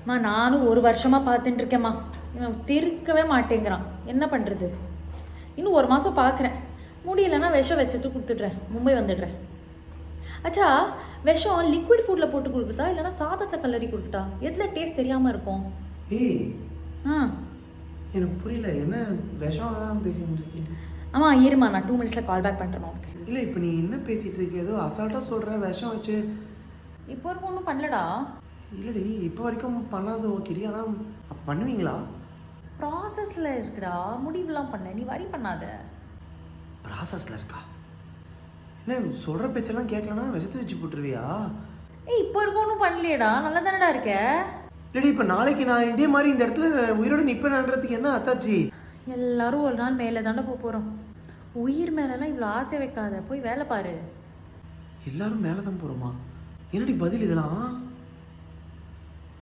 அம்மா நானும் ஒரு வருஷமாக பார்த்துட்டு இருக்கேம்மா. இவன் திருக்கவே மாட்டேங்கிறான். என்ன பண்ணுறது? இன்னும் ஒரு மாதம் பார்க்குறேன். முடியலைன்னா விஷம் வச்சுட்டு கொடுத்துட்றேன். மும்பை வந்துடுறேன். அச்சா, விஷம் லிக்விட் ஃபுட்டில் போட்டு கொடுக்குறதா இல்லைன்னா சாதத்தில் கல்லறி கொடுக்குட்டா? எதில் டேஸ்ட் தெரியாமல் இருக்கும்? ஏய், ஆ எனக்கு புரியல, என்ன விஷம்லாம் பேசிட்டு இருக்கீங்க? ஆமாம் இருமா, நான் 2 மினிட்ஸில் கால் பேக் பண்ணுறேன் உனக்கு. இல்லை, இப்போ நீ என்ன பேசிகிட்டு இருக்க? ஏதோ அசால்ட்டாக சொல்கிற விஷம் வச்சு. இப்போ வரைக்கும் ஒன்றும் பண்ணலடா. இல்லைடி, இப்போ வரைக்கும் பண்ணாதது ஓகேடி, ஆனால் அப்போ பண்ணுவீங்களா? ப்ராசஸில் இருக்குடா, முடிவுலாம் பண்ண, நீ வரி பண்ணாத. ப்ராசஸில் இருக்கா? என்ன சொல்கிற பேச்செல்லாம் கேட்கலன்னா விஷத்தை வச்சு போட்டுருவியா? ஏய், இப்போ வரைக்கும் ஒன்றும் பண்ணலையேடா, நல்லா தானடா இருக்க. இல்லடி, இப்போ நாளைக்கு நான் இதே மாதிரி இந்த இடத்துல உயிரோடு நிற்பேன்றதுக்கு என்ன அத்தாச்சி? எல்லாரும் ஒரு நாள் மேலே தாண்டா போகிறோம். உயிர் மேலெல்லாம் இவ்வளோ ஆசை வைக்காத, போய் வேலை பாரு. எல்லாரும் மேலே தான் போகிறோமா? என்னடி பதில் இதெல்லாம்?